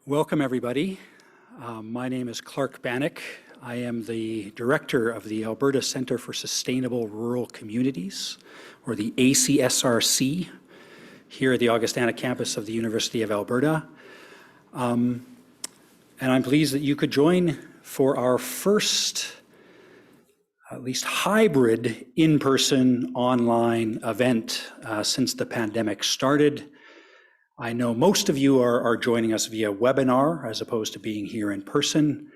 Welcome, everybody. My name is Clark Banack. I am the director of the Alberta Centre for Sustainable Rural Communities, or the ACSRC, here at the Augustana campus of the University of Alberta. And I'm pleased that you could join for our first, at least hybrid, in-person online event since the pandemic started. I know most of you are joining us via webinar as opposed to being here in person,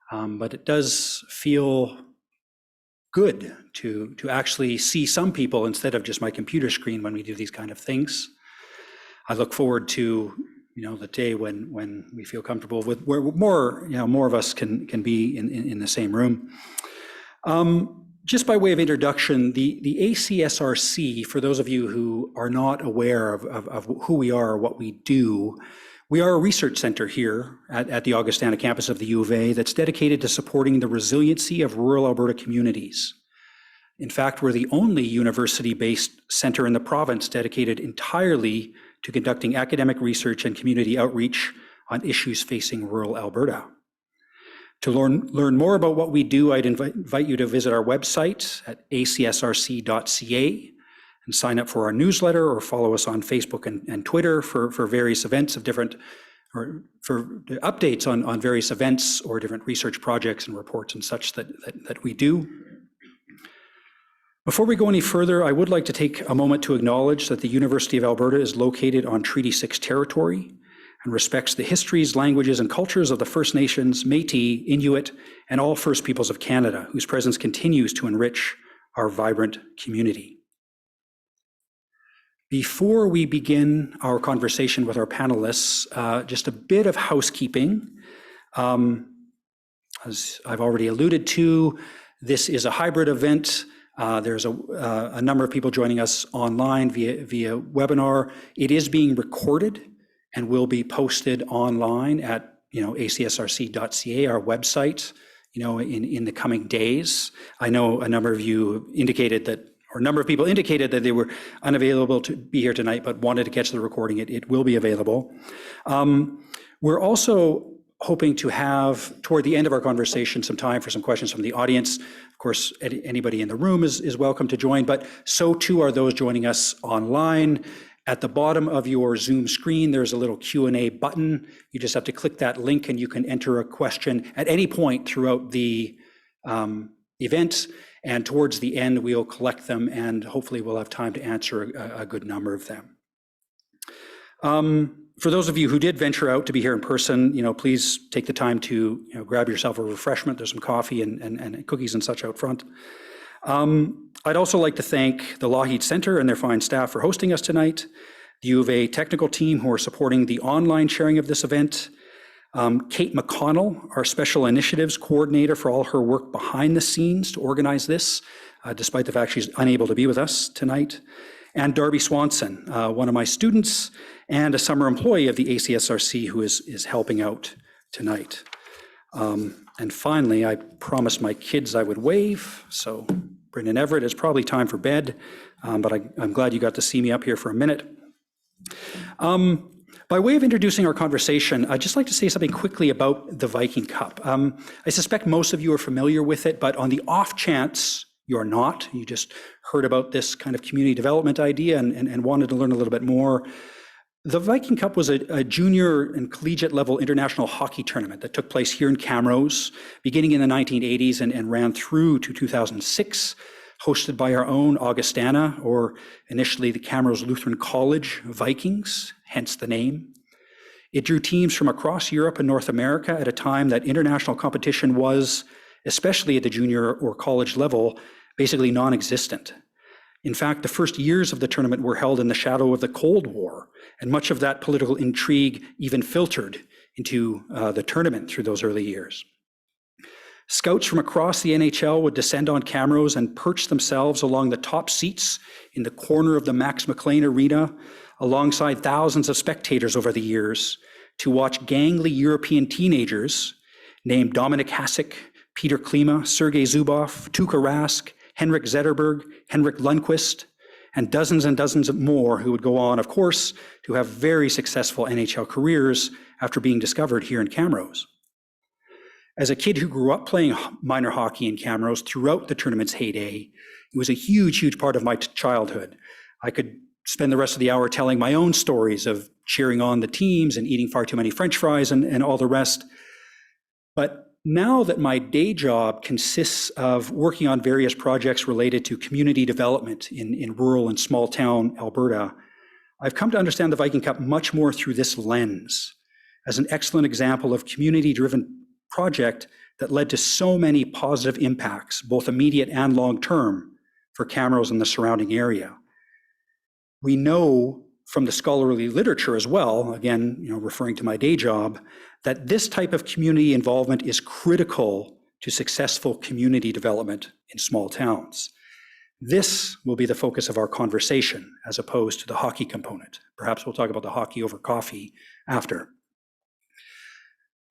but it does feel good to actually see some people instead of just my computer screen when we do these kind of things. I look forward to the day when we feel comfortable with where more of us can be in the same room. Just by way of introduction, the ACSRC, for those of you who are not aware of who we are or what we do, we are a research center here at the Augustana campus of the U of A that's dedicated to supporting the resiliency of rural Alberta communities. In fact, we're the only university-based center in the province dedicated entirely to conducting academic research and community outreach on issues facing rural Alberta. To learn more about what we do, I'd invite you to visit our website at acsrc.ca and sign up for our newsletter or follow us on Facebook and Twitter for various events of different, or for updates on various events or different research projects and reports and such that we do. Before we go any further, I would like to take a moment to acknowledge that the University of Alberta is located on Treaty 6 territory and respects the histories, languages, and cultures of the First Nations, Métis, Inuit, and all First Peoples of Canada, whose presence continues to enrich our vibrant community. Before we begin our conversation with our panelists, just a bit of housekeeping. As I've already alluded to, this is a hybrid event. There's a number of people joining us online via webinar. It is being recorded and will be posted online at acsrc.ca, our website, in the coming days. I know a number of you indicated that, or a number of people indicated that they were unavailable to be here tonight, but wanted to catch the recording. It will be available. We're also hoping to have, toward the end of our conversation, some time for some questions from the audience. Of course, anybody in the room is welcome to join, but so too are those joining us online. At the bottom of your Zoom screen, there's a little Q&A button. You just have to click that link and you can enter a question at any point throughout the event. And towards the end, we'll collect them and hopefully we'll have time to answer a good number of them. For those of you who did venture out to be here in person, please take the time to grab yourself a refreshment. There's some coffee and cookies and such out front. I'd also like to thank the Lougheed Center and their fine staff for hosting us tonight, the U of A technical team who are supporting the online sharing of this event, Kate McConnell, our special initiatives coordinator for all her work behind the scenes to organize this, despite the fact she's unable to be with us tonight, and Darby Swanson, one of my students and a summer employee of the ACSRC who is helping out tonight. And finally, I promised my kids I would wave, so Brendan Everett, it's probably time for bed, but I'm glad you got to see me up here for a minute. By way of introducing our conversation, I'd just like to say something quickly about the Viking Cup. I suspect most of you are familiar with it, but on the off chance you're not, you just heard about this kind of community development idea and wanted to learn a little bit more. The Viking Cup was a junior and collegiate level international hockey tournament that took place here in Camrose, beginning in the 1980s and ran through to 2006, hosted by our own Augustana, or initially the Camrose Lutheran College Vikings, hence the name. It drew teams from across Europe and North America at a time that international competition was, especially at the junior or college level, basically non-existent. In fact, the first years of the tournament were held in the shadow of the Cold War, and much of that political intrigue even filtered into the tournament through those early years. Scouts from across the NHL would descend on Camrose and perch themselves along the top seats in the corner of the Max McLean Arena, alongside thousands of spectators over the years, to watch gangly European teenagers named Dominik Hasek, Peter Klima, Sergei Zubov, Tuukka Rask, Henrik Zetterberg, Henrik Lundqvist, and dozens more who would go on, of course, to have very successful NHL careers after being discovered here in Camrose. As a kid who grew up playing minor hockey in Camrose throughout the tournament's heyday, it was a huge, huge part of my childhood. I could spend the rest of the hour telling my own stories of cheering on the teams and eating far too many French fries and all the rest. But now that my day job consists of working on various projects related to community development in rural and small town Alberta, I've come to understand the Viking Cup much more through this lens, as an excellent example of community-driven project that led to so many positive impacts, both immediate and long-term, for Camrose and the surrounding area. We know from the scholarly literature as well, again, referring to my day job, that this type of community involvement is critical to successful community development in small towns. This will be the focus of our conversation, as opposed to the hockey component. Perhaps we'll talk about the hockey over coffee after.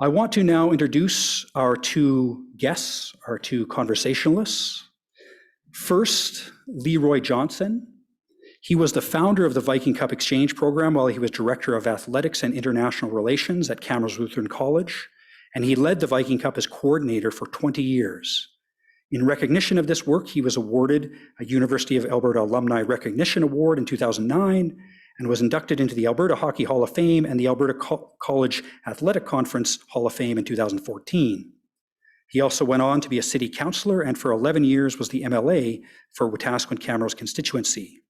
I want to now introduce our two guests, our two conversationalists. First, LeRoy Johnson. He was the founder of the Viking Cup Exchange Program while he was Director of Athletics and International Relations at Camrose Lutheran College, and he led the Viking Cup as coordinator for 20 years. In recognition of this work, he was awarded a University of Alberta Alumni Recognition Award in 2009 and was inducted into the Alberta Hockey Hall of Fame and the Alberta College Athletic Conference Hall of Fame in 2014. He also went on to be a city councillor and for 11 years was the MLA for Wetaskiwin-Camrose constituency.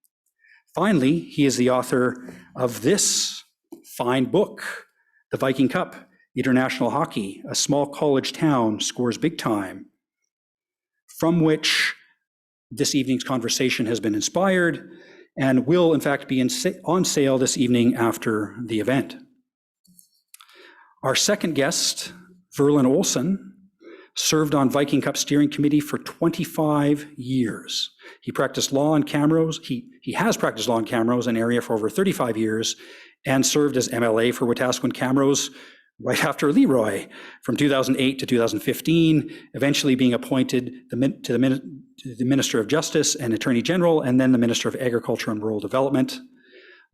Finally, he is the author of this fine book, The Viking Cup, International Hockey, A Small College Town Scores Big Time, from which this evening's conversation has been inspired and will, in fact, be on sale this evening after the event. Our second guest, Verlyn Olson, served on Viking Cup Steering Committee for 25 years. He practiced law in Camrose. He has practiced law in Camrose, an area for over 35 years, and served as MLA for Wetaskiwin-Camrose right after LeRoy from 2008 to 2015, eventually being appointed to the Minister of Justice and Attorney General, and then the Minister of Agriculture and Rural Development.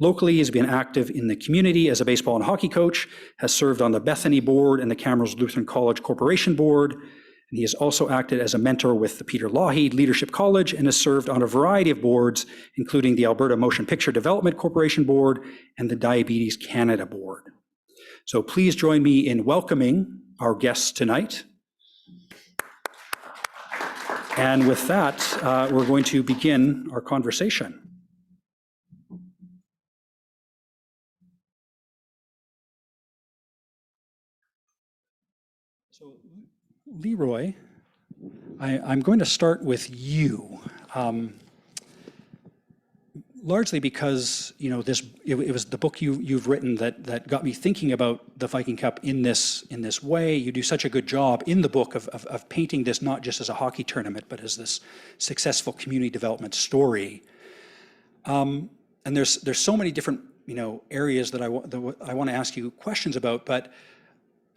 Locally, he's been active in the community as a baseball and hockey coach, has served on the Bethany Board and the Camrose Lutheran College Corporation Board, and he has also acted as a mentor with the Peter Lougheed Leadership College and has served on a variety of boards, including the Alberta Motion Picture Development Corporation Board and the Diabetes Canada Board. So please join me in welcoming our guests tonight. And with that, we're going to begin our conversation. So, LeRoy, I'm going to start with you, largely because it was the book you've written that got me thinking about the Viking Cup in this way. You do such a good job in the book of painting this not just as a hockey tournament, but as this successful community development story. And there's so many different areas that I want to ask you questions about. But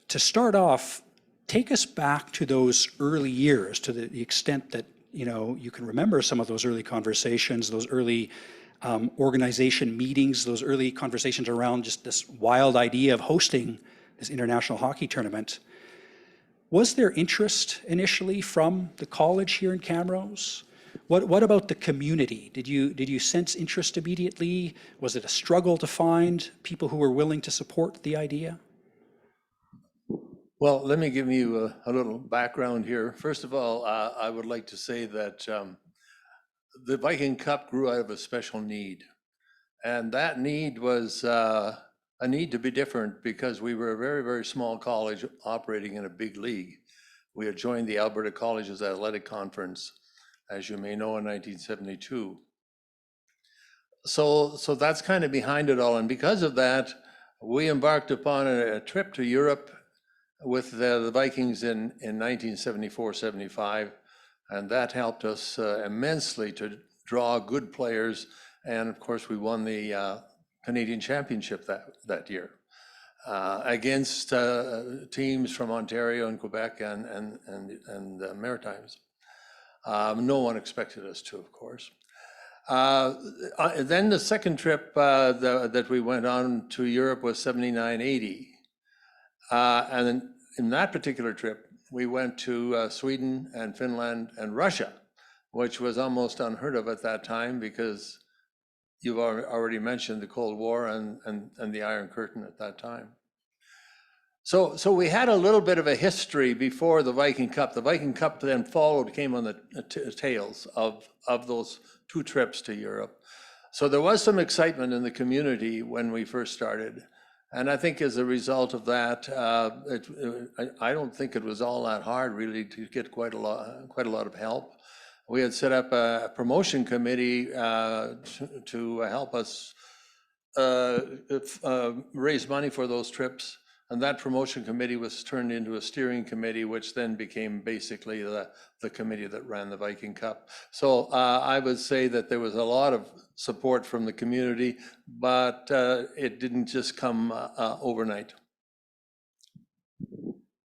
to start off, take us back to those early years, to the extent that you can remember some of those early conversations, those early organization meetings, those early conversations around just this wild idea of hosting this international hockey tournament. Was there interest initially from the college here in Camrose? What about the community? Did you sense interest immediately? Was it a struggle to find people who were willing to support the idea? Well, let me give you a little background here. First of all, I would like to say that the Viking Cup grew out of a special need. And that need was a need to be different because we were a very, very small college operating in a big league. We had joined the Alberta Colleges Athletic Conference, as you may know, in 1972. So that's kind of behind it all. And because of that, we embarked upon a trip to Europe with the Vikings in 1974-75, and that helped us immensely to draw good players. And of course, we won the Canadian Championship that year against teams from Ontario and Quebec and Maritimes. No one expected us to, of course. Then the second trip that we went on to Europe was 79-80. And then in that particular trip, we went to Sweden and Finland and Russia, which was almost unheard of at that time because you've already mentioned the Cold War and the Iron Curtain at that time. So we had a little bit of a history before the Viking Cup. The Viking Cup then came on the tails of those 2 trips to Europe. So there was some excitement in the community when we first started. And I think as a result of that, I don't think it was all that hard really to get quite a lot of help. We had set up a promotion committee to help us raise money for those trips. And that promotion committee was turned into a steering committee, which then became basically the committee that ran the Viking Cup. So I would say that there was a lot of support from the community, but it didn't just come overnight.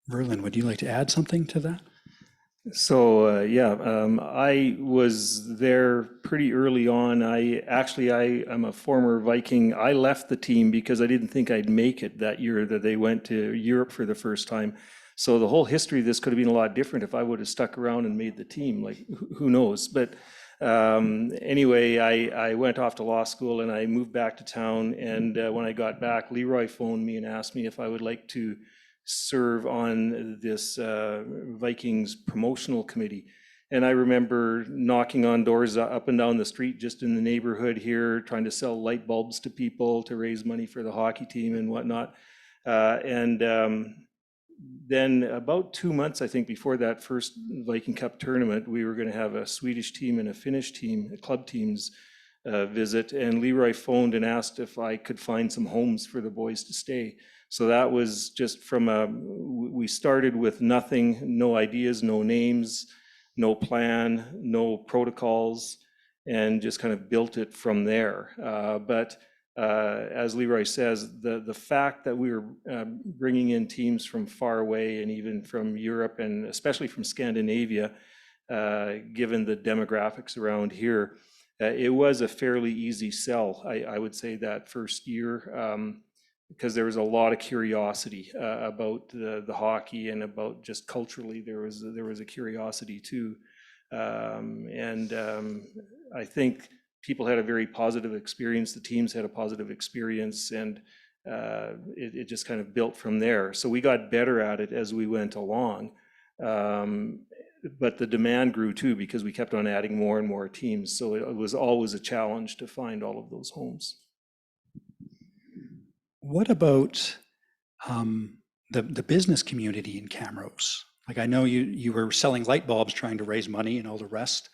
Verlyn, would you like to add something to that? So I was there pretty early on. I'm a former Viking. I left the team because I didn't think I'd make it that year that they went to Europe for the first time. So the whole history of this could have been a lot different if I would have stuck around and made the team. Like, who knows? But anyway, I went off to law school and I moved back to town. And when I got back, LeRoy phoned me and asked me if I would like to serve on this Vikings promotional committee. And I remember knocking on doors up and down the street just in the neighborhood here, trying to sell light bulbs to people to raise money for the hockey team and whatnot. Then about 2 months, I think, before that first Viking Cup tournament, we were going to have a Swedish team and a Finnish team, club teams visit. And LeRoy phoned and asked if I could find some homes for the boys to stay. So that was just we started with nothing, no ideas, no names, no plan, no protocols, and just kind of built it from there. But as LeRoy says, the fact that we were bringing in teams from far away and even from Europe and especially from Scandinavia, given the demographics around here, it was a fairly easy sell, I would say, that first year. Because there was a lot of curiosity about the hockey and about just culturally, there was a curiosity too. I think people had a very positive experience. The teams had a positive experience, and it just kind of built from there. So we got better at it as we went along. But the demand grew too because we kept on adding more and more teams. So it was always a challenge to find all of those homes. What about the business community in Camrose? Like, I know you were selling light bulbs trying to raise money and all the rest.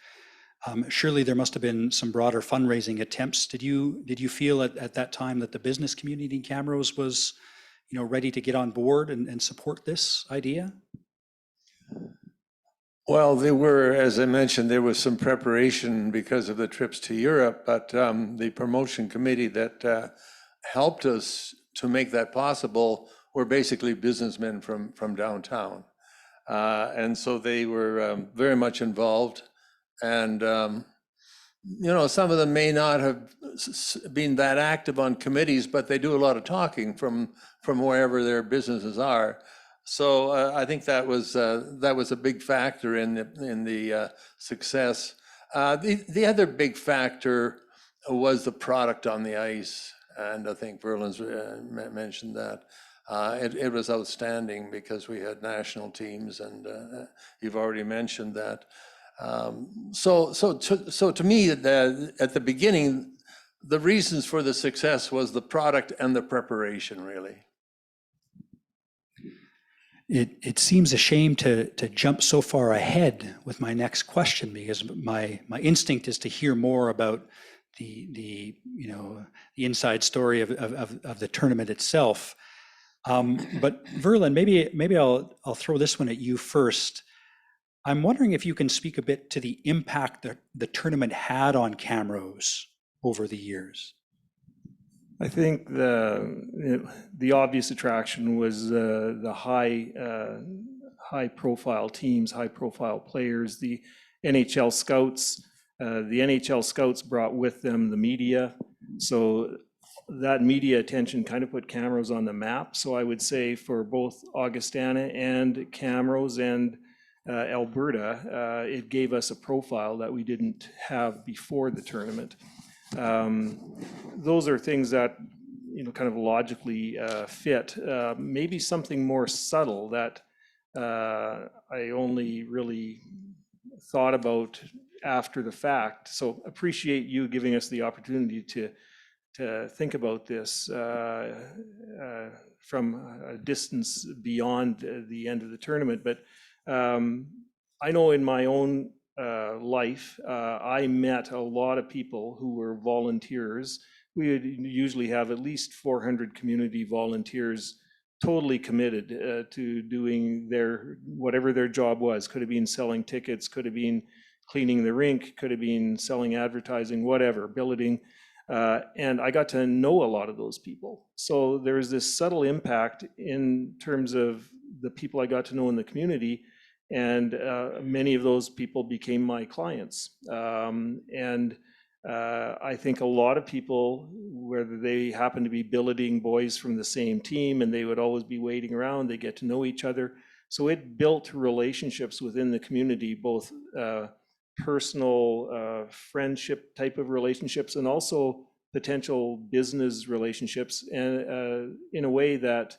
Surely there must have been some broader fundraising attempts. Did you feel at that time that the business community in Camrose was, ready to get on board and support this idea? Well, there were, as I mentioned, there was some preparation because of the trips to Europe, but the promotion committee that helped us to make that possible were basically businessmen from downtown. And so they were very much involved. And, some of them may not have been that active on committees, but they do a lot of talking from wherever their businesses are. So I think that was a big factor in the success. The other big factor was the product on the ice. And I think Verlyn's mentioned that. It was outstanding because we had national teams, and you've already mentioned that. So to me, at the beginning, the reasons for the success was the product and the preparation, really. It seems a shame to jump so far ahead with my next question, because my instinct is to hear more about the inside story of the tournament itself. But Verlyn, maybe I'll throw this one at you first. I'm wondering if you can speak a bit to the impact that the tournament had on Camrose over the years. I think the obvious attraction was the high profile teams, high profile players, the NHL scouts. The NHL scouts brought with them the media. So that media attention kind of put Camrose on the map. So I would say for both Augustana and Camrose and Alberta, it gave us a profile that we didn't have before the tournament. Those are things that, kind of logically fit. Maybe something more subtle that I only really thought about after the fact. So appreciate you giving us the opportunity to think about this from a distance beyond the end of the tournament. But I know in my own life, I met a lot of people who were volunteers. We would usually have at least 400 community volunteers totally committed to doing whatever their job was. Could have been selling tickets, could have been cleaning the rink, could have been selling advertising, whatever, billeting. And I got to know a lot of those people. So there's this subtle impact in terms of the people I got to know in the community, and many of those people became my clients. I think a lot of people, whether they happen to be billeting boys from the same team and they would always be waiting around, they get to know each other. So it built relationships within the community, both personal friendship type of relationships and also potential business relationships, and in a way that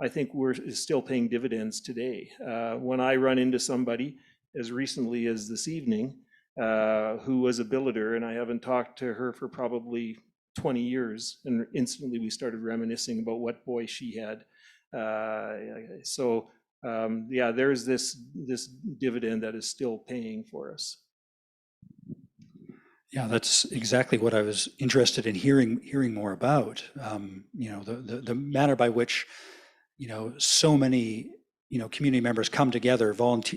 I think is still paying dividends today. When I run into somebody as recently as this evening who was a billeter, and I haven't talked to her for probably 20 years, and instantly we started reminiscing about what boy she had. Yeah, there's this dividend that is still paying for us. Yeah, that's exactly what I was interested in hearing more about. The manner by which, so many, community members come together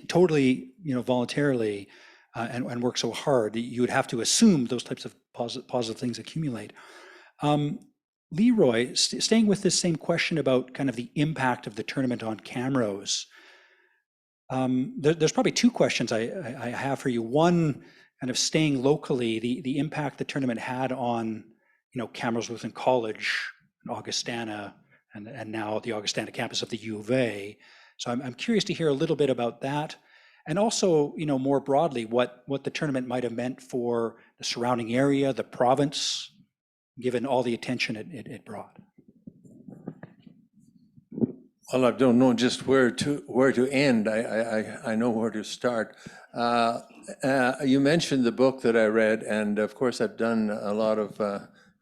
totally, voluntarily, and work so hard. You would have to assume those types of positive things accumulate. LeRoy, staying with this same question about kind of the impact of the tournament on Camrose, there's probably two questions I have for you. One, kind of staying locally, the impact the tournament had on, Camrose within college, Augustana, and now the Augustana campus of the U of A. So I'm curious to hear a little bit about that. And also, more broadly, what the tournament might have meant for the surrounding area, the province, given all the attention it brought. Well, I don't know just where to end. I know where to start. You mentioned the book that I read, and of course I've done a lot of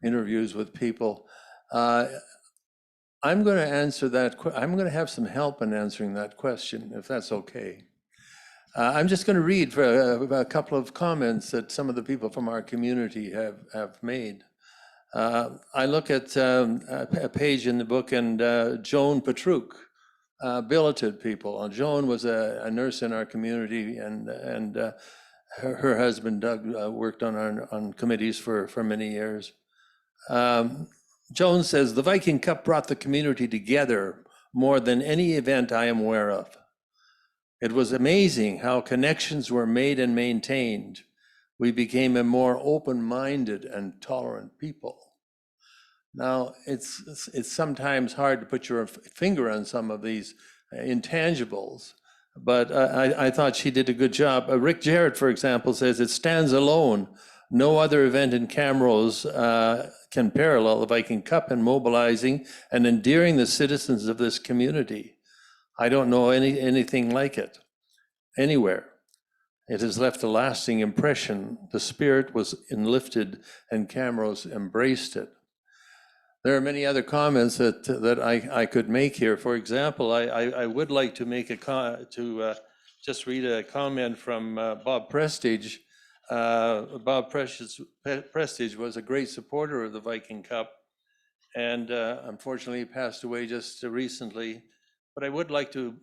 interviews with people. I'm going to answer that. I'm going to have some help in answering that question, if that's okay. I'm just going to read for a couple of comments that some of the people from our community have made. I look at a page in the book, and Joan Patrouk, billeted people. Joan was a nurse in our community, and her husband Doug worked on committees for many years. Joan says, "The Viking Cup brought the community together more than any event I am aware of. It was amazing how connections were made and maintained. We became a more open-minded and tolerant people." Now, it's sometimes hard to put your finger on some of these intangibles, but I thought she did a good job. Rick Jarrett, for example, says, "It stands alone. No other event in Camrose can parallel the Viking Cup in mobilizing and endearing the citizens of this community. I don't know anything like it anywhere. It has left a lasting impression. The spirit was enlifted and Camrose embraced it." There are many other comments that I could make here. For example, I would like to make just read a comment from Bob Prestige. Bob Prestige was a great supporter of the Viking Cup, and unfortunately passed away just recently. But I would like to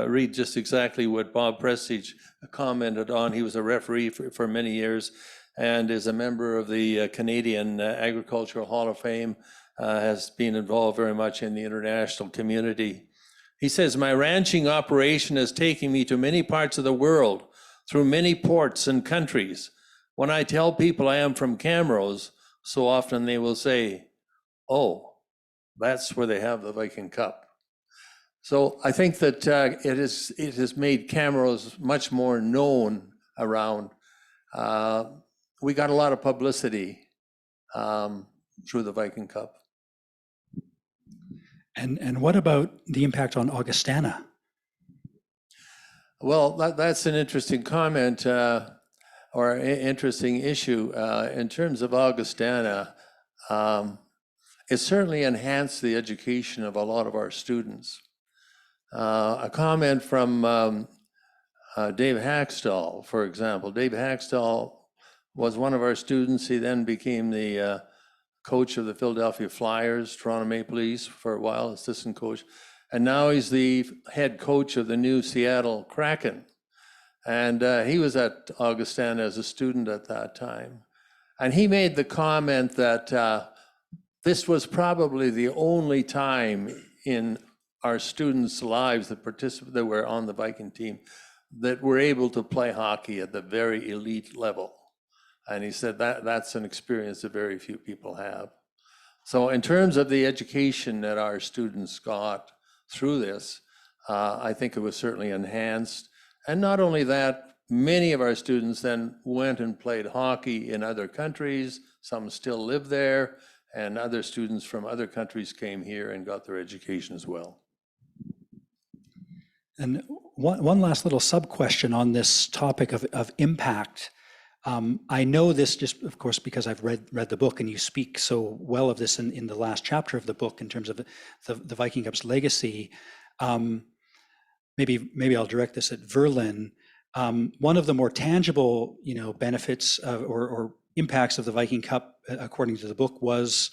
read just exactly what Bob Prestige commented on. He was a referee for many years and is a member of the Canadian Agricultural Hall of Fame, has been involved very much in the international community. He says, "My ranching operation has taken me to many parts of the world, through many ports and countries. When I tell people I am from Camrose, so often they will say, oh, that's where they have the Viking Cup. So I think that it has made Camrose much more known around. We got a lot of publicity through the Viking Cup. And what about the impact on Augustana? Well, that's an interesting comment or interesting issue. In terms of Augustana, it certainly enhanced the education of a lot of our students. A comment from Dave Hackstall, for example. Dave Hackstall was one of our students. He then became the coach of the Philadelphia Flyers, Toronto Maple Leafs for a while, assistant coach. And now he's the head coach of the new Seattle Kraken. And he was at Augustana as a student at that time. And he made the comment that this was probably the only time in our students' lives that were on the Viking team that were able to play hockey at the very elite level. And he said that's an experience that very few people have. So in terms of the education that our students got through this, I think it was certainly enhanced. And not only that, many of our students then went and played hockey in other countries. Some still live there, and other students from other countries came here and got their education as well. And one last little sub-question on this topic of impact. I know this just, of course, because I've read the book, and you speak so well of this in the last chapter of the book in terms of the Viking Cup's legacy. Maybe I'll direct this at Verlyn. One of the more tangible, benefits or impacts of the Viking Cup, according to the book, was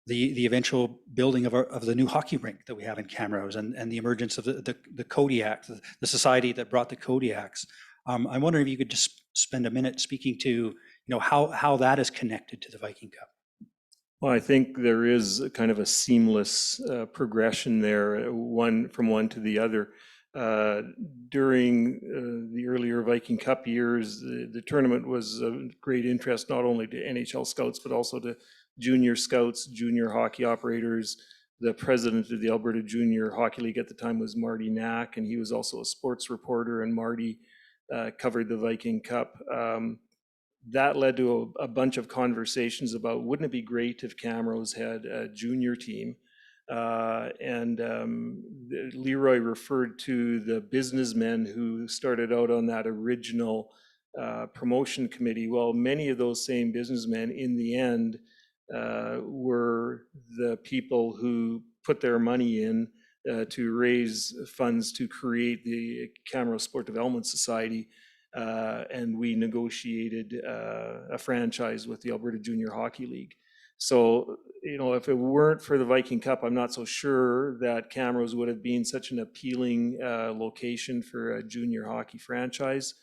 the eventual building of the new hockey rink that we have in Camrose, and the emergence of the Kodiak, the society that brought the Kodiaks. I'm wondering if you could just spend a minute speaking to how that is connected to the Viking Cup. Well, I think there is kind of a seamless progression there, from one to the other. During the earlier Viking Cup years, the tournament was of great interest not only to NHL scouts, but also to junior scouts, junior hockey operators. The president of the Alberta Junior Hockey League at the time was Marty Knack, and he was also a sports reporter, and Marty covered the Viking Cup. That led to a bunch of conversations about, wouldn't it be great if Camrose had a junior team? LeRoy referred to the businessmen who started out on that original promotion committee. Well, many of those same businessmen in the end were the people who put their money in to raise funds to create the Camrose Sport Development Society, and we negotiated a franchise with the Alberta Junior Hockey League. So, if it weren't for the Viking Cup, I'm not so sure that Camrose would have been such an appealing location for a junior hockey franchise.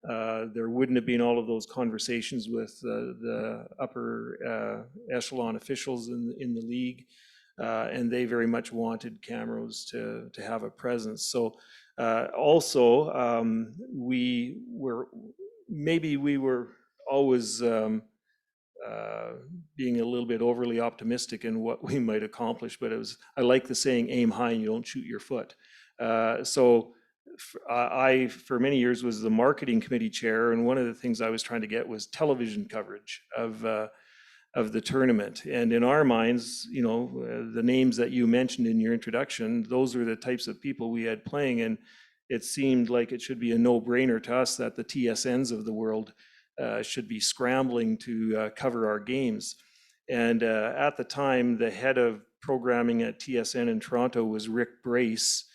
There wouldn't have been all of those conversations with the upper echelon officials in the league, and they very much wanted Camrose to have a presence. So also, we were always being a little bit overly optimistic in what we might accomplish, but I like the saying, aim high and you don't shoot your foot. So I, for many years, was the marketing committee chair, and one of the things I was trying to get was television coverage of the tournament. And in our minds, the names that you mentioned in your introduction, those are the types of people we had playing, and it seemed like it should be a no-brainer to us that the TSNs of the world should be scrambling to cover our games. And at the time, the head of programming at TSN in Toronto was Rick Brace.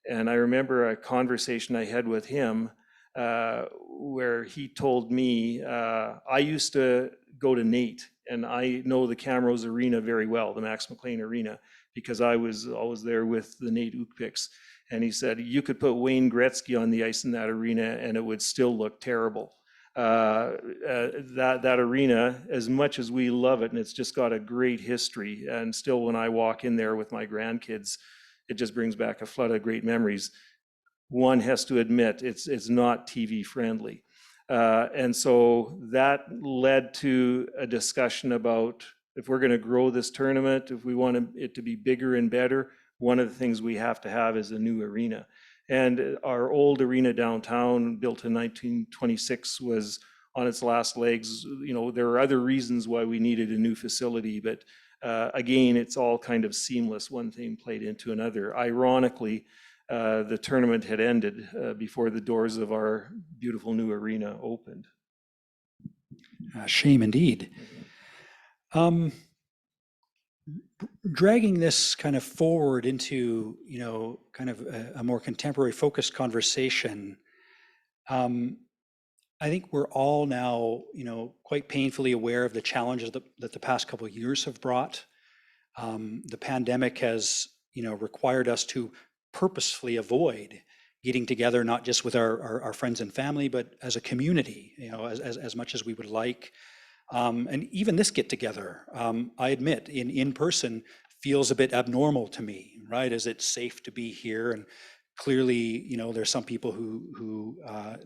And I remember a conversation I had with him where he told me, I used to go to Nate, and I know the Camrose Arena very well, the Max McLean Arena, because I was always there with the Nate Ukpiks. And he said, you could put Wayne Gretzky on the ice in that arena and it would still look terrible. That arena, as much as we love it, and it's just got a great history, and still when I walk in there with my grandkids, it just brings back a flood of great memories. One has to admit it's not TV friendly. And so that led to a discussion about if we're going to grow this tournament, if we want it to be bigger and better, one of the things we have to have is a new arena. And our old arena downtown, built in 1926, was on its last legs. You know, there are other reasons why we needed a new facility, but again, it's all kind of seamless. One thing played into another. Ironically, the tournament had ended before the doors of our beautiful new arena opened. Shame indeed. Dragging this kind of forward into, you know, kind of a more contemporary focused conversation, I think we're all now, you know, quite painfully aware of the challenges that the past couple of years have brought. The pandemic has, you know, required us to purposefully avoid getting together, not just with our friends and family, but as a community, you know, as much as we would like. And even this get together, I admit, in person feels a bit abnormal to me, right? Is it safe to be here? And clearly, you know, there's some people who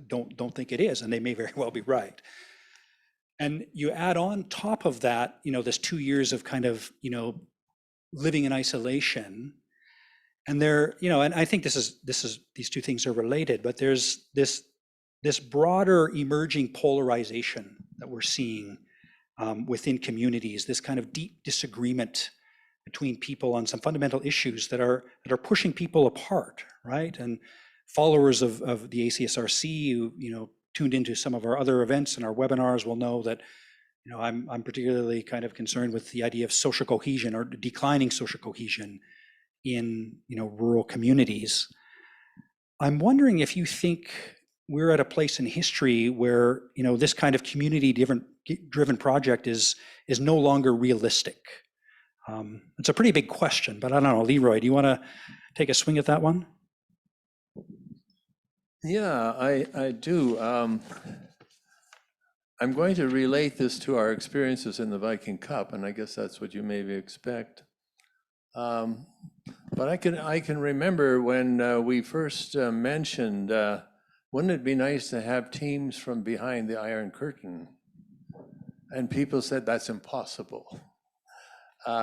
don't think it is, and they may very well be right. And you add on top of that, you know, this 2 years of kind of, you know, living in isolation. And there, you know, and I think these two things are related, but there's this broader emerging polarization that we're seeing within communities, this kind of deep disagreement between people on some fundamental issues that are pushing people apart, right? And followers of the ACSRC who, you know, tuned into some of our other events and our webinars will know that, you know, I'm particularly kind of concerned with the idea of social cohesion or declining social cohesion in, you know, rural communities. I'm wondering if you think we're at a place in history where, you know, this kind of community-driven project is no longer realistic. It's a pretty big question, but I don't know, LeRoy, do you want to take a swing at that one? Yeah, I do. I'm going to relate this to our experiences in the Viking Cup, and I guess that's what you maybe expect. But I can remember when we first mentioned, wouldn't it be nice to have teams from behind the Iron Curtain? And people said that's impossible.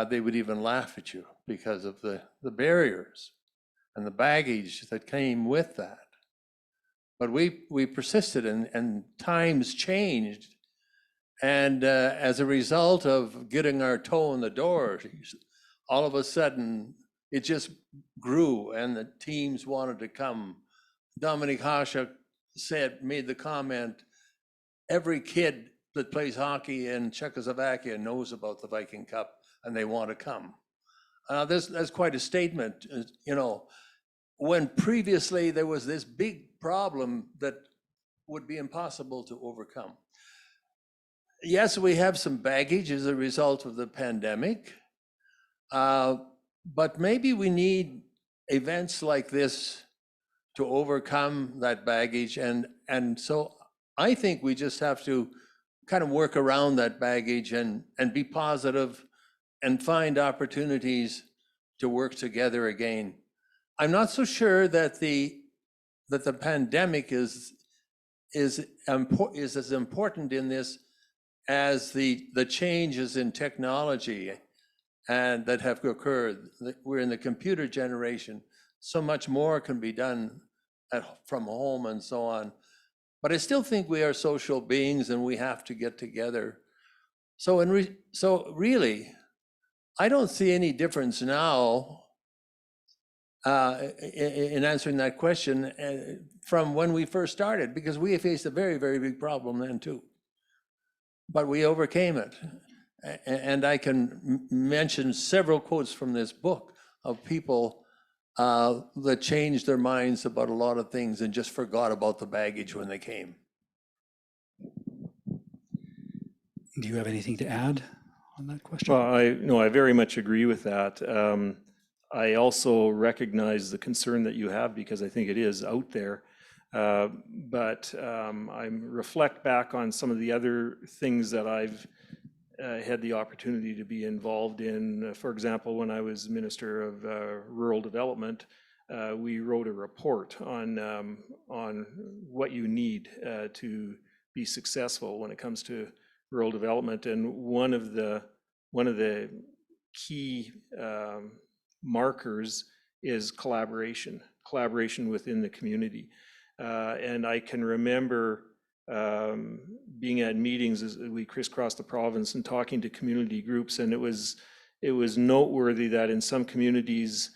They would even laugh at you because of the barriers and the baggage that came with that. But we persisted, and times changed. And as a result of getting our toe in the door, all of a sudden, it just grew, and the teams wanted to come. Dominic Hasha made the comment, every kid that plays hockey in Czechoslovakia knows about the Viking Cup, and they want to come. That's quite a statement, you know, when previously there was this big problem that would be impossible to overcome. Yes, we have some baggage as a result of the pandemic, but maybe we need events like this to overcome that baggage. And so I think we just have to kind of work around that baggage and be positive and find opportunities to work together again. I'm not so sure that the pandemic is as important in this as the changes in technology and that have occurred. We're in the computer generation. So much more can be done from home and so on. But I still think we are social beings and we have to get together. So really, I don't see any difference now in answering that question from when we first started, because we faced a very, very big problem then too. But we overcame it. And I can mention several quotes from this book of people that changed their minds about a lot of things and just forgot about the baggage when they came. Do you have anything to add on that question? Well, I very much agree with that. I also recognize the concern that you have because I think it is out there. But I reflect back on some of the other things that I've had the opportunity to be involved in. For example, when I was Minister of Rural Development, we wrote a report on what you need to be successful when it comes to rural development. And one of the one of the key markers is collaboration within the community. And I can remember being at meetings as we crisscrossed the province and talking to community groups, and it was noteworthy that in some communities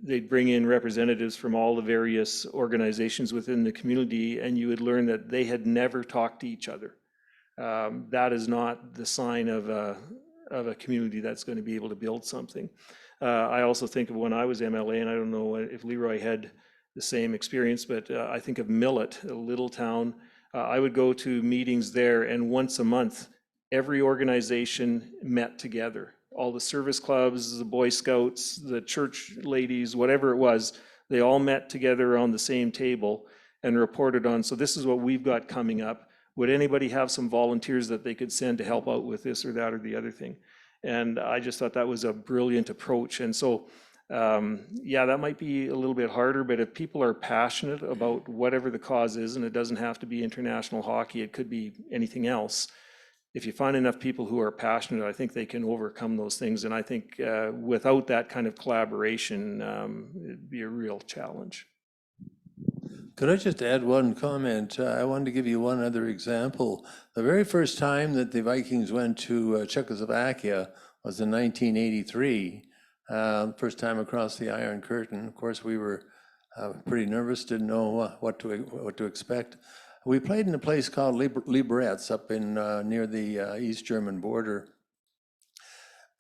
they'd bring in representatives from all the various organizations within the community, and you would learn that they had never talked to each other. That is not the sign of a community that's going to be able to build something. I also think of when I was MLA, and I don't know if LeRoy had the same experience, but I think of Millet, a little town. I would go to meetings there, and once a month, every organization met together. All the service clubs, the Boy Scouts, the church ladies, whatever it was, they all met together around the same table and reported on, so this is what we've got coming up. Would anybody have some volunteers that they could send to help out with this or that or the other thing? And I just thought that was a brilliant approach. And so, yeah, that might be a little bit harder, but if people are passionate about whatever the cause is, and it doesn't have to be international hockey, it could be anything else. If you find enough people who are passionate, I think they can overcome those things. And I think without that kind of collaboration, it'd be a real challenge. Could I just add one comment? I wanted to give you one other example. The very first time that the Vikings went to Czechoslovakia was in 1983. First time across the Iron Curtain. Of course, we were pretty nervous, didn't know what to expect. We played in a place called Liberec up in near the East German border.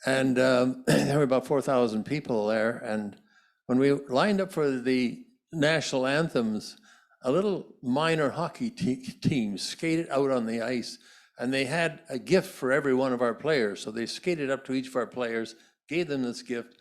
And there were about 4,000 people there. And when we lined up for the national anthems, a little minor hockey team skated out on the ice, and they had a gift for every one of our players. So they skated up to each of our players, gave them this gift,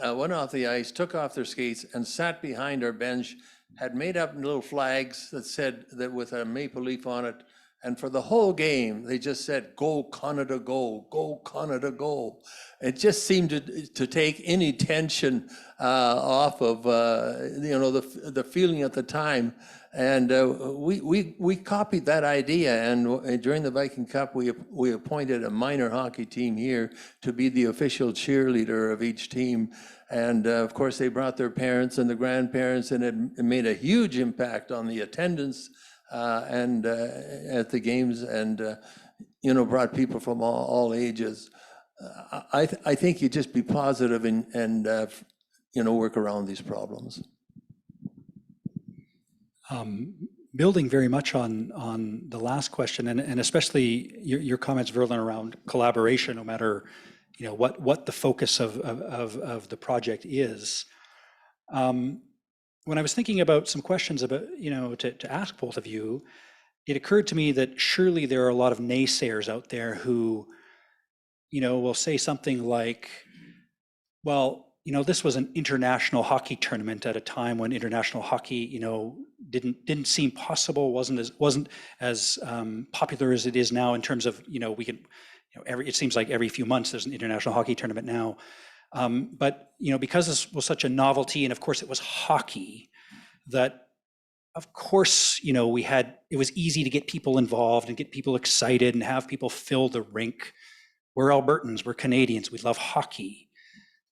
went off the ice, took off their skates, and sat behind our bench, had made up little flags that said that with a maple leaf on it. And for the whole game, they just said, "Go Canada, go! Go Canada, go!" It just seemed to take any tension off of the feeling at the time. And we copied that idea. And during the Viking Cup, we appointed a minor hockey team here to be the official cheerleader of each team. And of course, they brought their parents and the grandparents, and it made a huge impact on the attendance and at the games, and brought people from all ages. I think you just be positive and work around these problems. Building very much on the last question, and especially your comments, Verlyn, around collaboration, no matter what the focus of the project is. When I was thinking about some questions about, to ask both of you, it occurred to me that surely there are a lot of naysayers out there who, will say something like, well, this was an international hockey tournament at a time when international hockey, didn't seem possible, wasn't as popular as it is now in terms of, we can, it seems like every few months there's an international hockey tournament now. But because this was such a novelty, and of course it was hockey, that of course it was easy to get people involved and get people excited and have people fill the rink. We're Albertans, we're Canadians, we love hockey.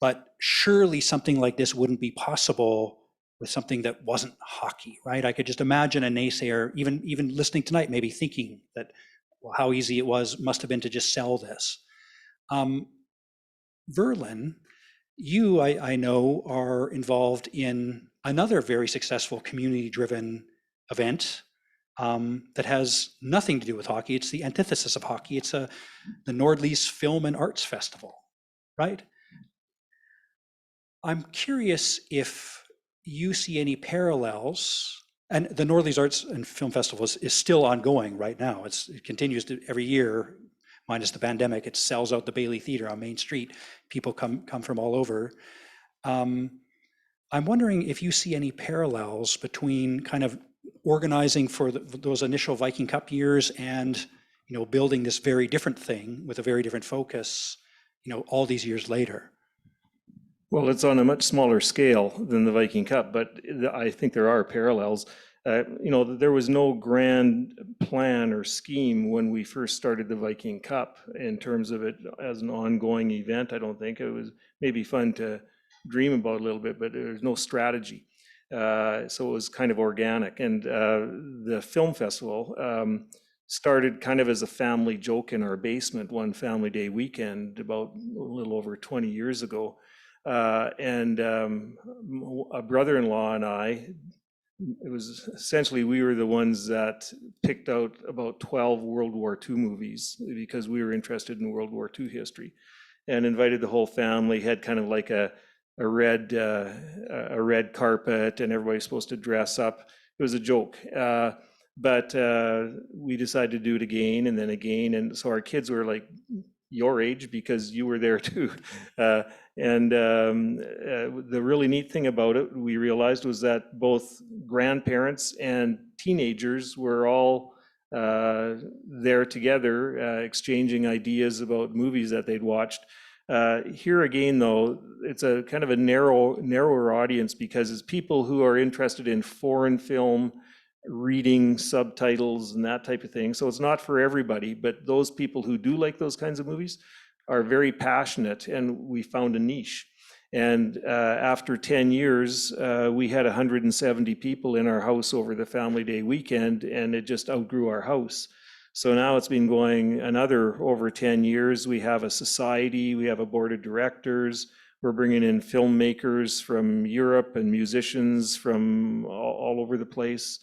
But surely something like this wouldn't be possible with something that wasn't hockey, right? I could just imagine a naysayer, even listening tonight, maybe thinking that, well, how easy it must have been to just sell this. Verlyn, you, I know, are involved in another very successful community-driven event that has nothing to do with hockey. It's the antithesis of hockey. It's the Nordly's Film and Arts Festival, right? I'm curious if you see any parallels, and the Nordly's Arts and Film Festival is still ongoing right now. It continues to every year, minus the pandemic. It sells out the Bailey Theatre on Main Street. People come from all over. I'm wondering if you see any parallels between kind of organizing for those initial Viking Cup years and building this very different thing with a very different focus, all these years later. Well, it's on a much smaller scale than the Viking Cup, but I think there are parallels. There was no grand plan or scheme when we first started the Viking Cup in terms of it as an ongoing event. I don't think it was maybe fun to dream about a little bit, but there was no strategy. So it was kind of organic. And the film festival started kind of as a family joke in our basement one family day weekend about a little over 20 years ago. And a brother-in-law and I, it was essentially, we were the ones that picked out about 12 World War II movies because we were interested in World War II history, and invited the whole family, had kind of like a red carpet, and everybody's supposed to dress up. It was a joke. But we decided to do it again and then again. And so our kids were like your age because you were there too. The really neat thing about it, we realized, was that both grandparents and teenagers were all there together, exchanging ideas about movies that they'd watched. Here again, though, it's a kind of a narrower audience because it's people who are interested in foreign film, reading subtitles and that type of thing. So it's not for everybody, but those people who do like those kinds of movies are very passionate, and we found a niche. And after 10 years, we had 170 people in our house over the family day weekend, and it just outgrew our house. So now it's been going another over 10 years. We have a society, we have a board of directors, we're bringing in filmmakers from Europe and musicians from all over the place.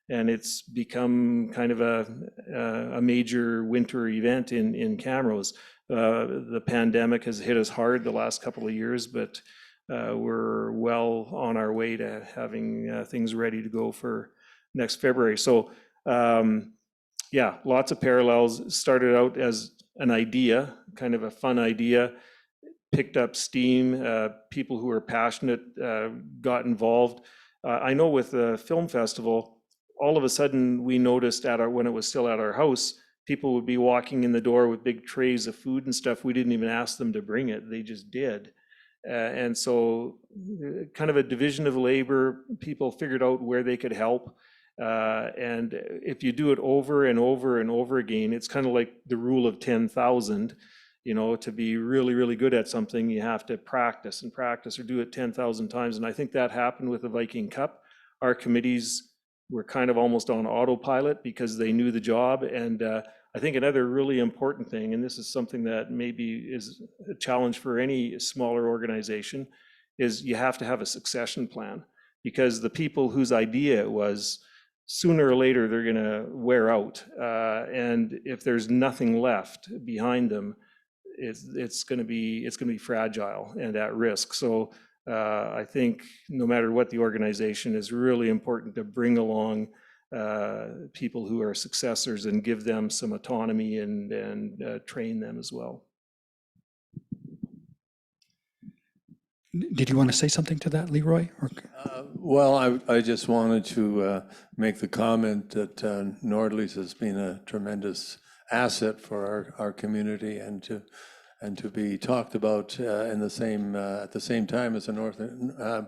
And it's become kind of a major winter event in Camrose. The pandemic has hit us hard the last couple of years, but we're well on our way to having things ready to go for next February. So yeah, lots of parallels. It started out as an idea, kind of a fun idea, picked up steam. People who are passionate got involved. I know with the film festival, all of a sudden we noticed when it was still at our house, people would be walking in the door with big trays of food and stuff. We didn't even ask them to bring it, they just did. And so kind of a division of labor, people figured out where they could help. And if you do it over and over and over again, it's kind of like the rule of 10,000. To be really, really good at something, you have to practice and practice or do it 10,000 times. And I think that happened with the Viking Cup. Our committees were kind of almost on autopilot because they knew the job. And I think another really important thing, and this is something that maybe is a challenge for any smaller organization, is you have to have a succession plan, because the people whose idea it was, sooner or later, they're going to wear out. And if there's nothing left behind them, it's going to be fragile and at risk. So I think no matter what the organization, is really important to bring along people who are successors and give them some autonomy and train them as well. Did you want to say something to that, LeRoy? Well, I just wanted to make the comment that Nordlys has been a tremendous asset for our community, and to be talked about at the same time as the North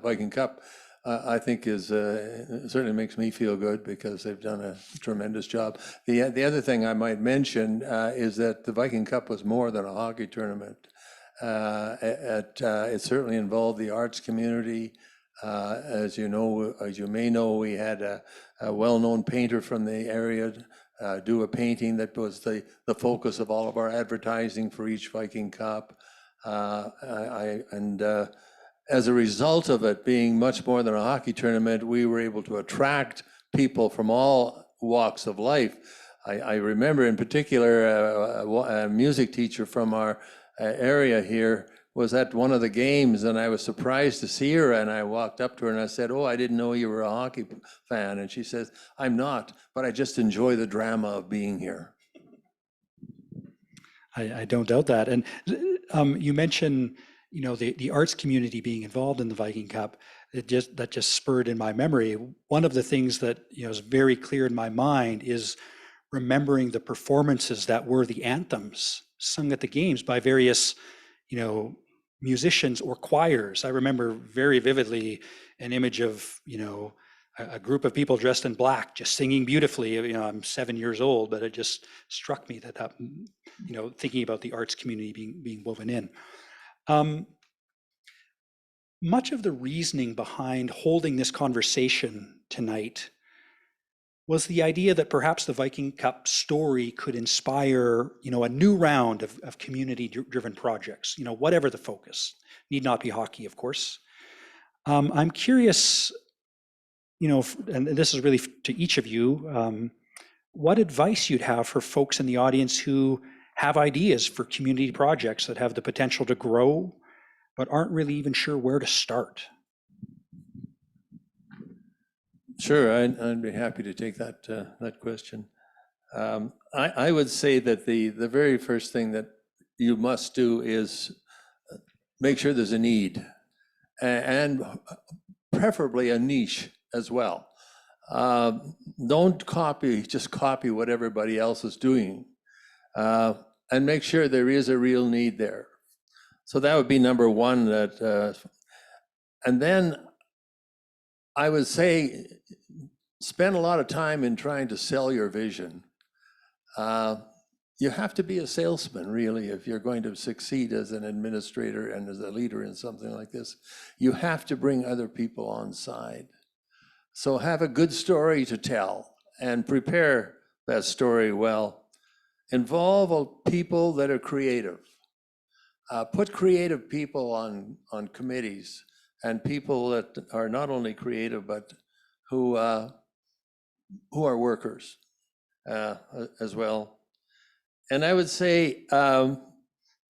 Viking Cup, I think is certainly makes me feel good, because they've done a tremendous job. The other thing I might mention is that the Viking Cup was more than a hockey tournament. It certainly involved the arts community. As you may know, we had a well-known painter from the area do a painting that was the focus of all of our advertising for each Viking Cup. As a result of it being much more than a hockey tournament, we were able to attract people from all walks of life. I remember in particular a music teacher from our area here was at one of the games, and I was surprised to see her, and I walked up to her and I said, "Oh, I didn't know you were a hockey fan." And she says, "I'm not, but I just enjoy the drama of being here." I don't doubt that. And you mentioned, the arts community being involved in the Viking Cup. That just spurred in my memory. One of the things that is very clear in my mind is remembering the performances that were the anthems sung at the games by various, musicians or choirs. I remember very vividly an image of, a group of people dressed in black just singing beautifully. You know, I'm 7 years old, but it just struck me that you know, thinking about the arts community being woven in. Much of the reasoning behind holding this conversation tonight was the idea that perhaps the Viking Cup story could inspire, you know, a new round of community-driven projects, you know, whatever the focus. Need not be hockey, of course. I'm curious, you know, and this is really to each of you, what advice you'd have for folks in the audience who have ideas for community projects that have the potential to grow, but aren't really even sure where to start. Sure, I'd be happy to take that question. I would say that the very first thing that you must do is make sure there's a need, and preferably a niche as well. Don't just copy what everybody else is doing, and make sure there is a real need there. So that would be number one. And then I would say spend a lot of time in trying to sell your vision. You have to be a salesman, really, if you're going to succeed as an administrator and as a leader in something like this. You have to bring other people on side. So have a good story to tell and prepare that story well. Involve people that are creative. Put creative people on committees, and people that are not only creative, but who are workers as well. And I would say,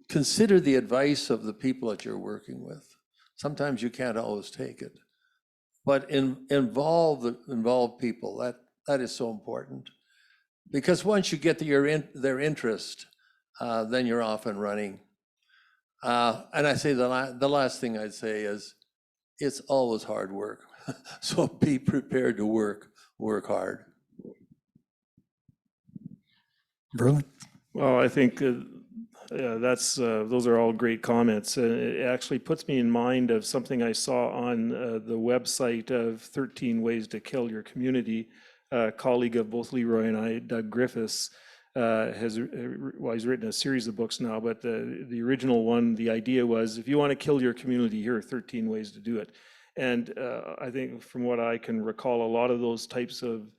consider the advice of the people that you're working with. Sometimes you can't always take it, but involve people. That is so important, because once you get their interest, then you're off and running. And I say the last thing I'd say is, it's always hard work. So be prepared to work hard. Verlyn? Well, I think those are all great comments. It actually puts me in mind of something I saw on the website of 13 Ways to Kill Your Community. A colleague of both LeRoy and I, Doug Griffiths, he's written a series of books now, but the original one, the idea was, if you want to kill your community, here are 13 ways to do it. And I think from what I can recall, a lot of those types of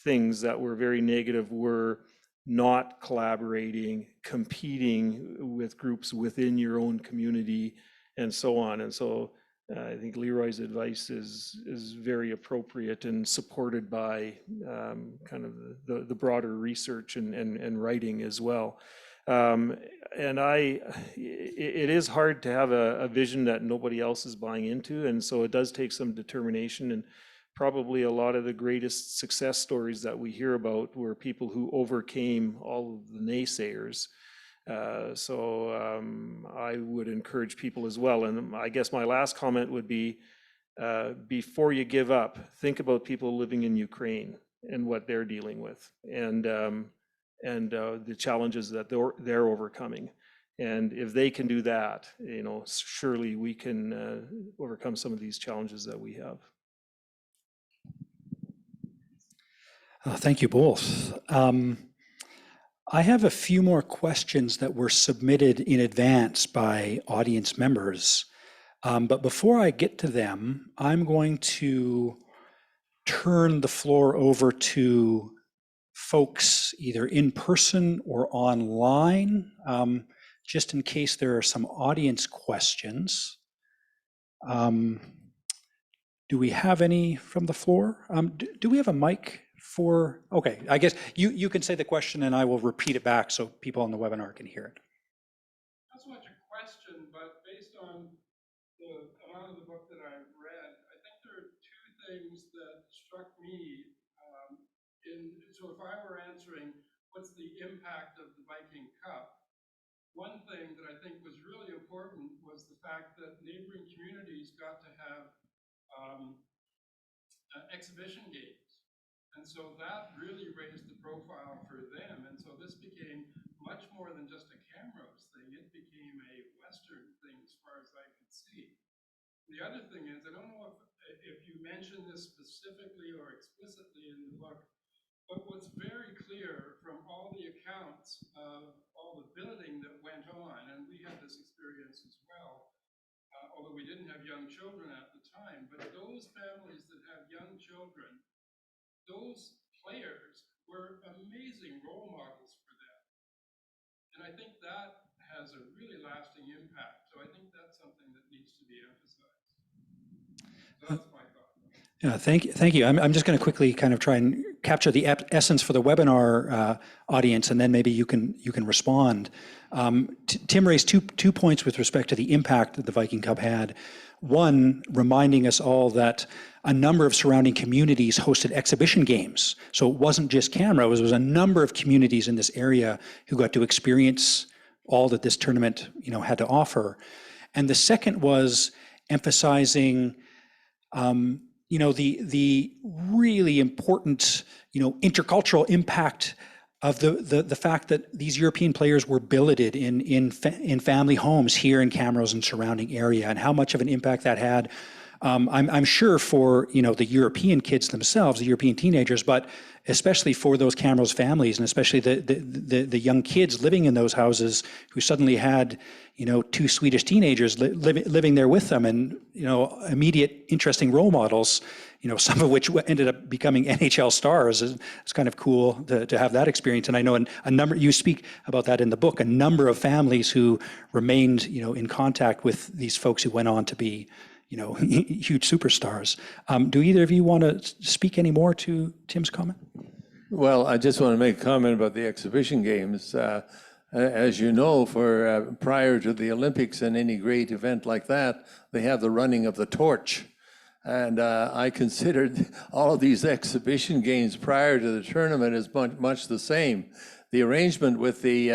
things that were very negative were not collaborating, competing with groups within your own community, and so on. And so I think LeRoy's advice is very appropriate and supported by kind of the broader research and writing as well. And it is hard to have a vision that nobody else is buying into, and so it does take some determination. And probably a lot of the greatest success stories that we hear about were people who overcame all of the naysayers. So I would encourage people as well. And I guess my last comment would be, before you give up, think about people living in Ukraine and what they're dealing with, and the challenges that they're overcoming. And if they can do that, you know, surely we can overcome some of these challenges that we have. Thank you both. I have a few more questions that were submitted in advance by audience members. But before I get to them, I'm going to turn the floor over to folks either in person or online, just in case there are some audience questions. Do we have any from the floor? Do we have a mic for, okay, I guess you can say the question and I will repeat it back so people on the webinar can hear it. Not so much a question, but based on the amount of the book that I've read, I think there are two things that struck me. So if I were answering, what's the impact of the Viking Cup? One thing that I think was really important was the fact that neighboring communities got to have exhibition games. And so that really raised the profile for them. And so this became much more than just a Camrose thing. It became a Western thing as far as I could see. The other thing is, I don't know if if you mention this specifically or explicitly in the book, but what's very clear from all the accounts of all the building that went on, and we had this experience as well, although we didn't have young children at the time, but those families that have young children, those players were amazing role models for them. And I think that has a really lasting impact. So I think that's something that needs to be emphasized. So that's my thought. Yeah, thank you. I'm just going to quickly kind of try and capture the essence for the webinar audience, and then maybe you can respond. Tim raised two points with respect to the impact that the Viking Cup had. One, reminding us all that a number of surrounding communities hosted exhibition games. So it wasn't just Camrose, it was a number of communities in this area who got to experience all that this tournament, had to offer. And the second was emphasizing the really important, intercultural impact of the fact that these European players were billeted in family homes here in Camrose and surrounding area, and how much of an impact that had. I'm sure for the European kids themselves, the European teenagers, but especially for those Camrose families, and especially the young kids living in those houses who suddenly had two Swedish teenagers living there with them, and immediate interesting role models, some of which ended up becoming NHL stars. It's kind of cool to have that experience. And I know a number, you speak about that in the book, a number of families who remained in contact with these folks who went on to be huge superstars. Do either of you want to speak any more to Tim's comment? Well, I just want to make a comment about the exhibition games. As you know, prior to the Olympics and any great event like that, they have the running of the torch. And I considered all of these exhibition games prior to the tournament as much the same. The arrangement with the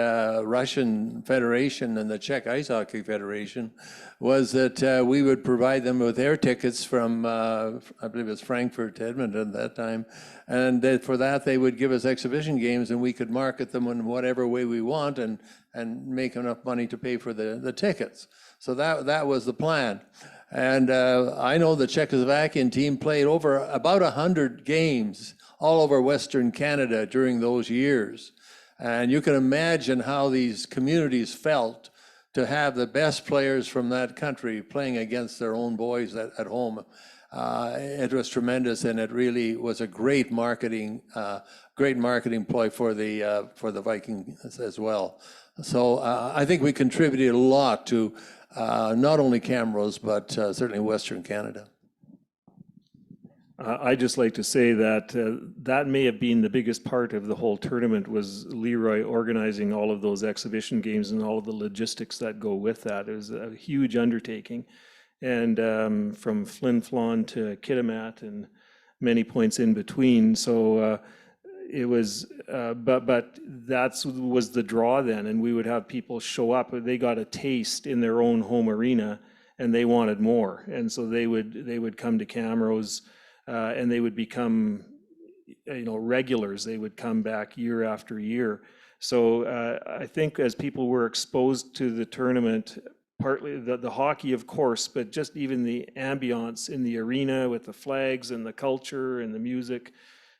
Russian Federation and the Czech Ice Hockey Federation was that we would provide them with air tickets from, I believe it was Frankfurt to Edmonton at that time, and that for that they would give us exhibition games, and we could market them in whatever way we want and make enough money to pay for the tickets. So that was the plan. And I know the Czechoslovakian team played about 100 games all over Western Canada during those years. And you can imagine how these communities felt to have the best players from that country playing against their own boys at home. It was tremendous, and it really was a great marketing ploy for the Vikings as well. So I think we contributed a lot to not only Camrose, but certainly Western Canada. I'd just like to say that that may have been the biggest part of the whole tournament, was LeRoy organizing all of those exhibition games and all of the logistics that go with that. It was a huge undertaking. And from Flin Flon to Kitimat and many points in between. So it was, but that was the draw then. And we would have people show up. They got a taste in their own home arena and they wanted more. And so they would come to Camrose. And they would become, regulars. They would come back year after year. So I think as people were exposed to the tournament, partly the hockey, of course, but just even the ambiance in the arena with the flags and the culture and the music,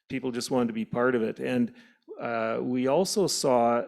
people just wanted to be part of it. And we also saw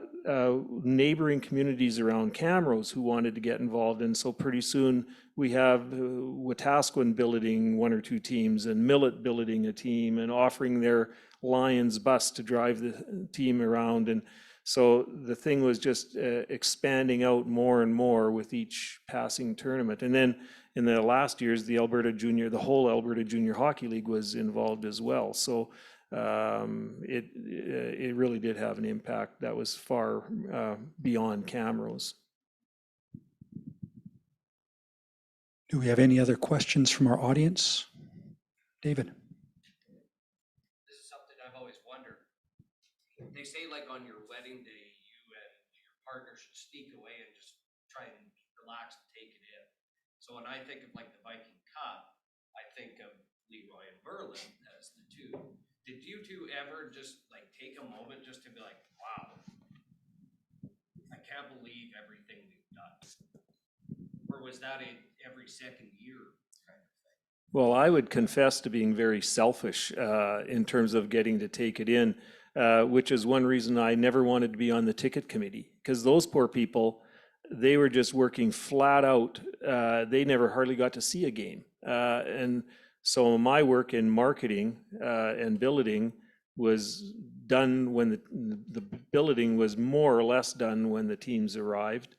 neighboring communities around Camrose who wanted to get involved. And so pretty soon we have Wetaskiwin billeting one or two teams, and Millet billeting a team and offering their Lions bus to drive the team around. And so the thing was just expanding out more and more with each passing tournament. And then in the last years, the whole Alberta Junior Hockey League was involved as well. So it really did have an impact that was far beyond Camrose. Do we have any other questions from our audience? David. This is something I've always wondered. They say, like, on your wedding day, you and your partner should sneak away and just try and relax and take it in. So when I think of, like, the Viking Cup, I think of LeRoy and Verlyn as the two. Did you two ever just, like, take a moment just to be like, wow, I can't believe everything we've done? Or was that a every second year kind of thing? Well, I would confess to being very selfish in terms of getting to take it in, which is one reason I never wanted to be on the ticket committee, because those poor people, they were just working flat out. They never hardly got to see a game. And so my work in marketing and billeting was done when the billeting was more or less done when the teams arrived.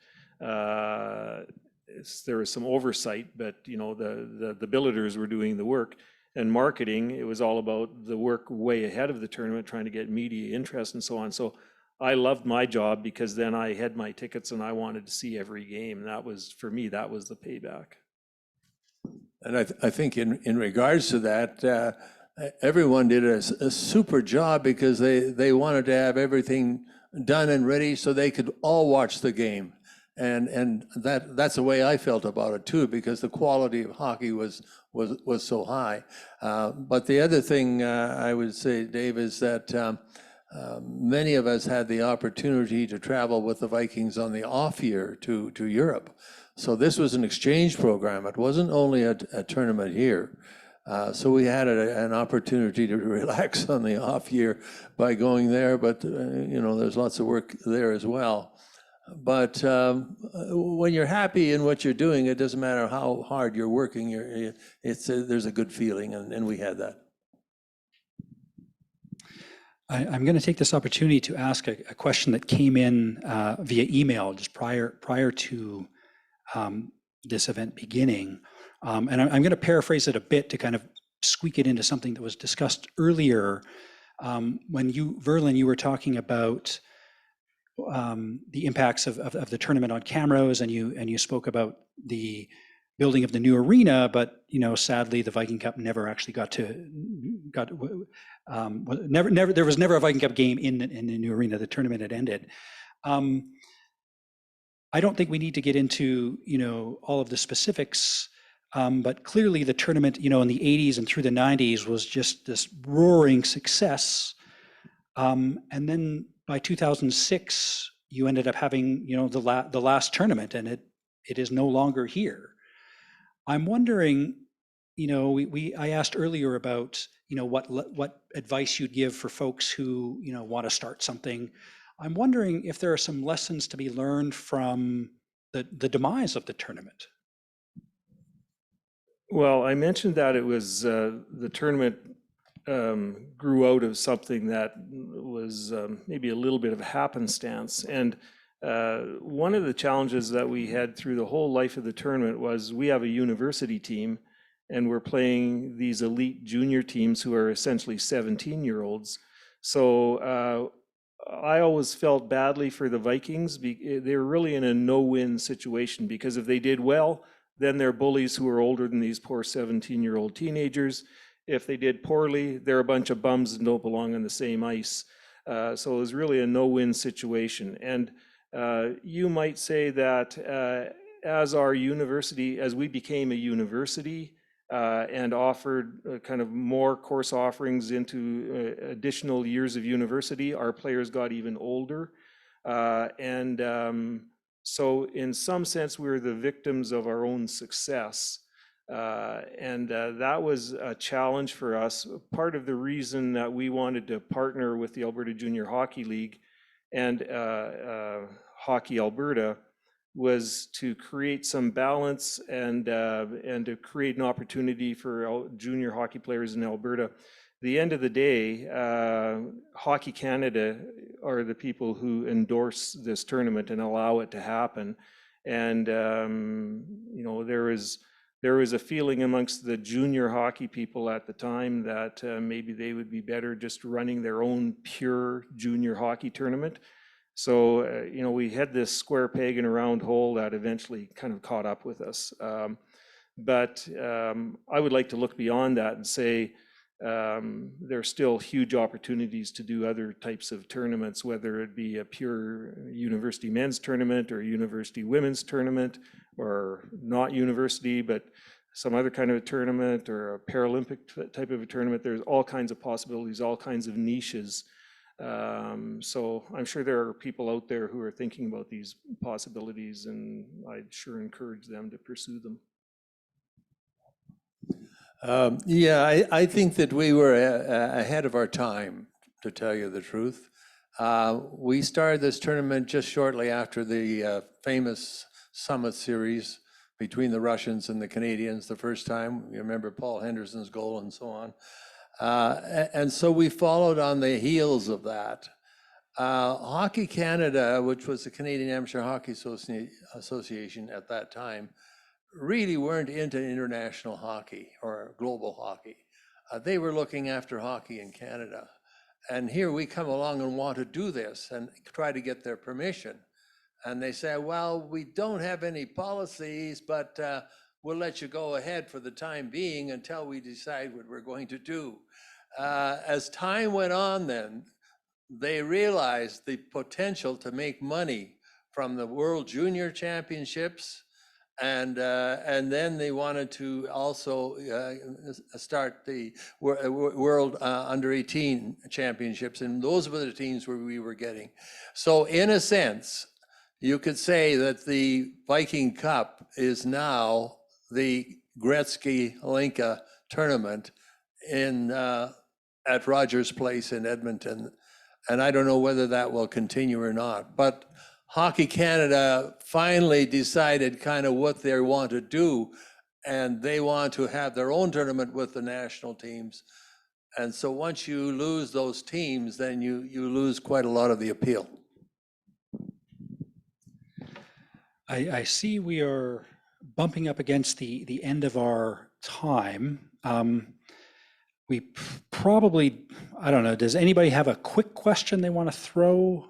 There was some oversight, but you know, the billeters were doing the work. And marketing, it was all about the work way ahead of the tournament, trying to get media interest and so on. So I loved my job because then I had my tickets and I wanted to see every game. And that was, for me, that was the payback. And I think in regards to that, everyone did a super job because they wanted to have everything done and ready so they could all watch the game. And that's the way I felt about it too, because the quality of hockey was so high. But the other thing I would say, Dave, is that many of us had the opportunity to travel with the Vikings on the off year to Europe. So this was an exchange program. It wasn't only a tournament here. So we had an opportunity to relax on the off year by going there, but you know, there's lots of work there as well. But when you're happy in what you're doing, it doesn't matter how hard you're working. There's a good feeling, and we had that. I'm going to take this opportunity to ask a question that came in via email just prior to this event beginning. And I'm going to paraphrase it a bit to kind of squeak it into something that was discussed earlier. When Verlyn, you were talking about the impacts of the tournament on Camrose, and you spoke about the building of the new arena, but you know, sadly, the Viking Cup never actually there was never a Viking Cup game in the new arena. The tournament had ended. I don't think we need to get into, you know, all of the specifics, but clearly the tournament, you know, in the 80s and through the 90s was just this roaring success. And then by 2006, you ended up having, you know, the last tournament, and it is no longer here. I'm wondering, you know, I asked earlier about, you know, what advice you'd give for folks who, you know, want to start something. I'm wondering if there are some lessons to be learned from the demise of the tournament. Well, I mentioned that it was the tournament grew out of something that was maybe a little bit of happenstance. And one of the challenges that we had through the whole life of the tournament was we have a university team, and we're playing these elite junior teams who are essentially 17-year-olds. So I always felt badly for the Vikings. They were really in a no-win situation, because if they did well, then they're bullies who are older than these poor 17-year-old teenagers. If they did poorly, they're a bunch of bums and don't belong on the same ice. So it was really a no-win situation. And you might say that as we became a university and offered kind of more course offerings into additional years of university, our players got even older. So in some sense, we were the victims of our own success. That was a challenge for us. Part of the reason that we wanted to partner with the Alberta Junior Hockey League and Hockey Alberta was to create some balance and to create an opportunity for junior hockey players in Alberta. The end of the day, Hockey Canada are the people who endorse this tournament and allow it to happen. And you know, there was a feeling amongst the junior hockey people at the time that maybe they would be better just running their own pure junior hockey tournament. So you know, we had this square peg in a round hole that eventually kind of caught up with us. But I would like to look beyond that and say, there are still huge opportunities to do other types of tournaments, whether it be a pure university men's tournament or a university women's tournament, or not university, but some other kind of a tournament, or a Paralympic type of a tournament. There's all kinds of possibilities, all kinds of niches. So I'm sure there are people out there who are thinking about these possibilities, and I'd sure encourage them to pursue them. Yeah, I think that we were ahead of our time, to tell you the truth. We started this tournament just shortly after the famous Summit Series between the Russians and the Canadians the first time. You remember Paul Henderson's goal and so on. And so we followed on the heels of that. Hockey Canada, which was the Canadian Amateur Hockey Association at that time, really weren't into international hockey or global hockey. They were looking after hockey in Canada. And here we come along and want to do this and try to get their permission. And they say, well, we don't have any policies, but we'll let you go ahead for the time being until we decide what we're going to do. As time went on then, they realized the potential to make money from the World Junior Championships, and then they wanted to also start the World Under-18 Championships, and those were the teams where we were getting. So in a sense, you could say that the Viking Cup is now the Gretzky-Linka tournament at Rogers Place in Edmonton. And I don't know whether that will continue or not. But Hockey Canada finally decided kind of what they want to do, and they want to have their own tournament with the national teams. And so once you lose those teams, then you lose quite a lot of the appeal. I see we are bumping up against the end of our time. We probably, I don't know, does anybody have a quick question they want to throw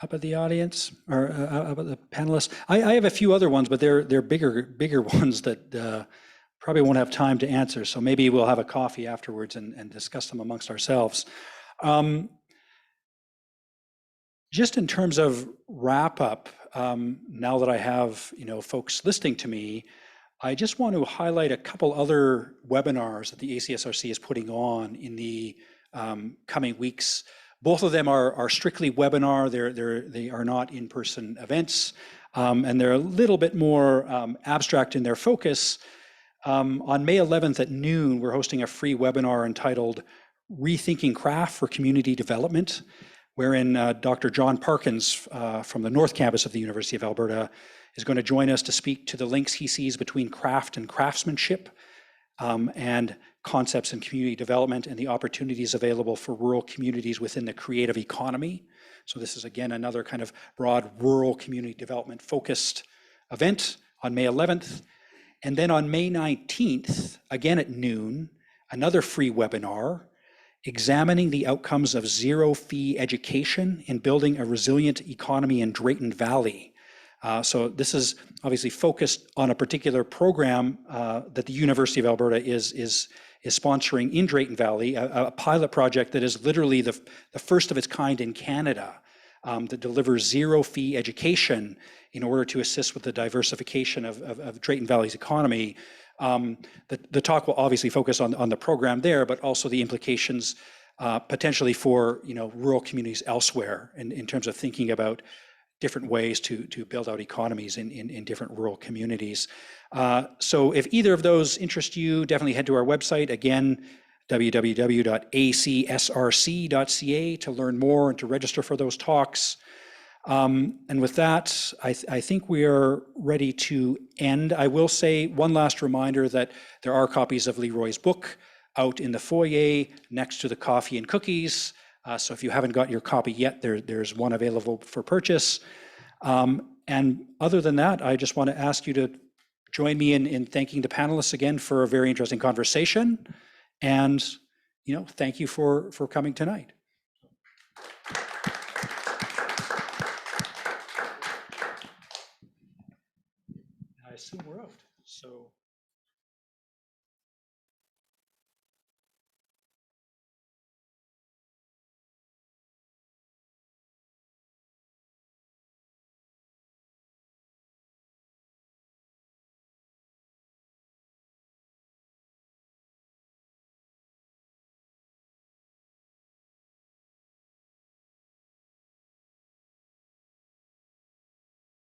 up at the audience or up at the panelists? I have a few other ones, but they're bigger ones that probably won't have time to answer. So maybe we'll have a coffee afterwards and discuss them amongst ourselves. Just in terms of wrap up, now that I have folks listening to me, I just want to highlight a couple other webinars that the ACSRC is putting on in the coming weeks. Both of them are strictly webinar. They are not in-person events, and they're a little bit more abstract in their focus. On May 11th at noon, we're hosting a free webinar entitled Rethinking Craft for Community Development, wherein Dr. John Parkins from the North Campus of the University of Alberta is going to join us to speak to the links he sees between craft and craftsmanship, and concepts in community development and the opportunities available for rural communities within the creative economy. So this is again another kind of broad rural community development focused event on May 11th. And then on May 19th, again at noon, another free webinar examining the outcomes of zero-fee education in building a resilient economy in Drayton Valley. So this is obviously focused on a particular program that the University of Alberta is sponsoring in Drayton Valley, a pilot project that is literally the first of its kind in Canada, that delivers zero-fee education in order to assist with the diversification of Drayton Valley's economy. The talk will obviously focus on the program there, but also the implications potentially for rural communities elsewhere in terms of thinking about different ways to build out economies in different rural communities. So if either of those interest you, definitely head to our website. Again, www.acsrc.ca to learn more and to register for those talks. And with that, I think we are ready to end. I will say one last reminder that there are copies of LeRoy's book out in the foyer next to the coffee and cookies. So if you haven't got your copy yet, there's one available for purchase. And other than that, I just want to ask you to join me in thanking the panelists again for a very interesting conversation. And thank you for coming tonight. I assume we're out. So.